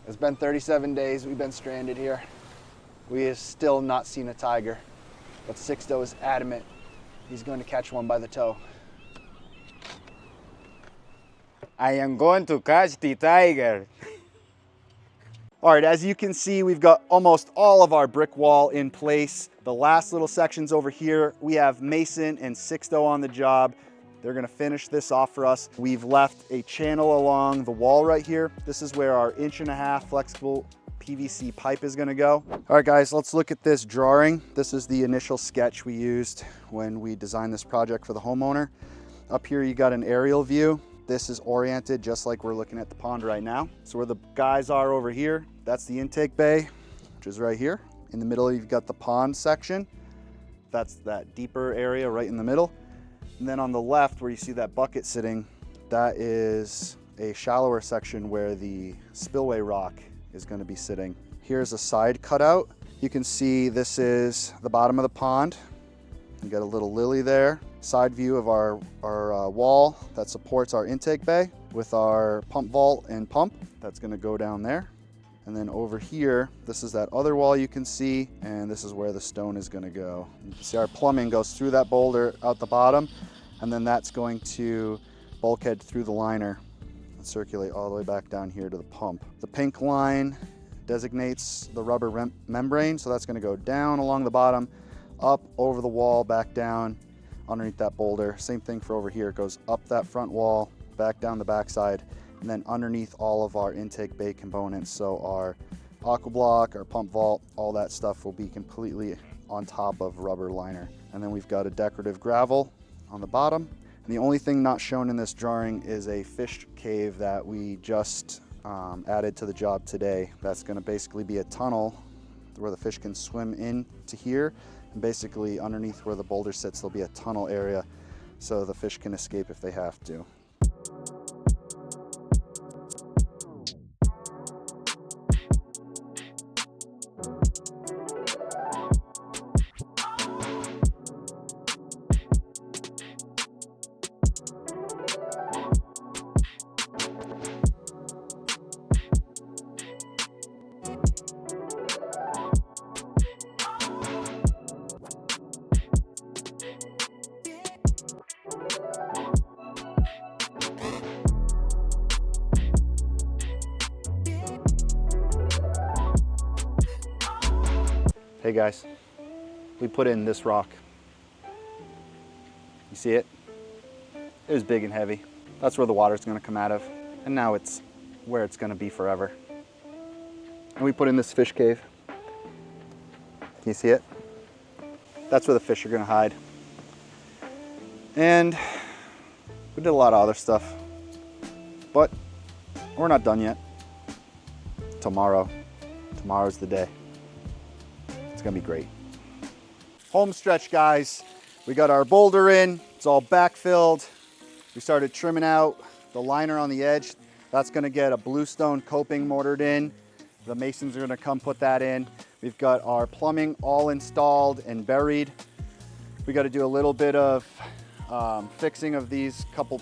It's been 37 days we've been stranded here. We have still not seen a tiger, but Sixto is adamant he's going to catch one by the toe. I am going to catch the tiger. All right, as you can see, we've got almost all of our brick wall in place. The last little sections over here, we have Mason and Sixto on the job. They're gonna finish this off for us. We've left a channel along the wall right here. This is where our 1.5" flexible PVC pipe is gonna go. All right, guys, let's look at this drawing. This is the initial sketch we used when we designed this project for the homeowner. Up here, you got an aerial view. This is oriented just like we're looking at the pond right now. So where the guys are over here, that's the intake bay, which is right here. In the middle, you've got the pond section. That's that deeper area right in the middle. And then on the left, where you see that bucket sitting, that is a shallower section where the spillway rock is going to be sitting. Here's a side cutout. You can see this is the bottom of the pond. You got a little lily there. Side view of our wall that supports our intake bay with our pump vault and pump. That's going to go down there. And then over here, this is that other wall you can see, and this is where the stone is going to go. You can see our plumbing goes through that boulder out the bottom, and then that's going to bulkhead through the liner and circulate all the way back down here to the pump. The pink line designates the rubber membrane, so that's going to go down along the bottom, up over the wall, back down underneath that boulder. Same thing for over here. It goes up that front wall, back down the backside, and then underneath all of our intake bay components. So our aqua block, our pump vault, all that stuff will be completely on top of rubber liner. And then we've got a decorative gravel on the bottom. And the only thing not shown in this drawing is a fish cave that we just added to the job today. That's going to basically be a tunnel where the fish can swim in to here. And basically underneath where the boulder sits, there'll be a tunnel area so the fish can escape if they have to. Hey guys, we put in this rock. You see it? It was big and heavy. That's where the water's gonna come out of. And now it's where it's gonna be forever. And we put in this fish cave. Can you see it? That's where the fish are gonna hide. And we did a lot of other stuff, but we're not done yet. Tomorrow's the day. It's gonna be great. Home stretch, guys. We got our boulder in, it's all backfilled. We started trimming out the liner on the edge. That's gonna get a bluestone coping mortared in. The masons are gonna come put that in. We've got our plumbing all installed and buried. We gotta do a little bit of fixing of these couple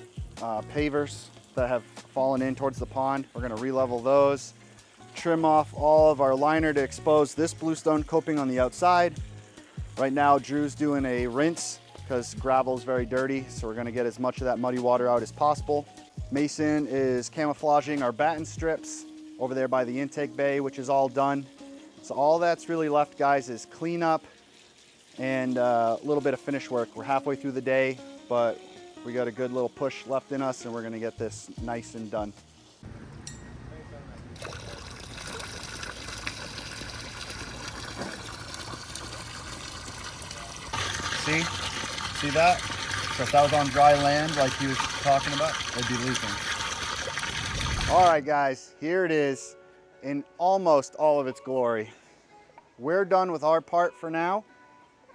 pavers that have fallen in towards the pond. We're gonna re-level those. Trim off all of our liner to expose this bluestone coping on the outside. Right now, Drew's doing a rinse because gravel is very dirty, so we're gonna get as much of that muddy water out as possible. Mason is camouflaging our batten strips over there by the intake bay, which is all done. So all that's really left, guys, is cleanup and a little bit of finish work. We're halfway through the day, but we got a good little push left in us, and we're gonna get this nice and done. See that? So if that was on dry land like he was talking about, it'd be leaking. All right, guys, here it is in almost all of its glory. We're done with our part for now.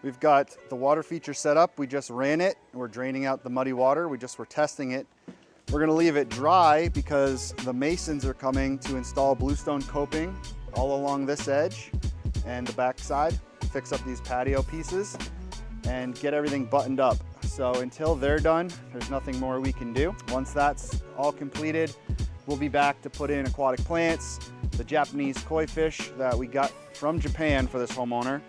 We've got the water feature set up. We just ran it. We're draining out the muddy water. We just were testing it. We're gonna leave it dry because the masons are coming to install bluestone coping all along this edge and the back side, fix up these patio pieces and get everything buttoned up. So until they're done, there's nothing more we can do. Once that's all completed, we'll be back to put in aquatic plants, the Japanese koi fish that we got from Japan for this homeowner,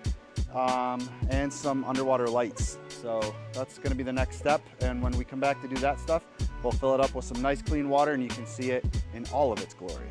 and some underwater lights. So that's gonna be the next step. And when we come back to do that stuff, we'll fill it up with some nice clean water and you can see it in all of its glory.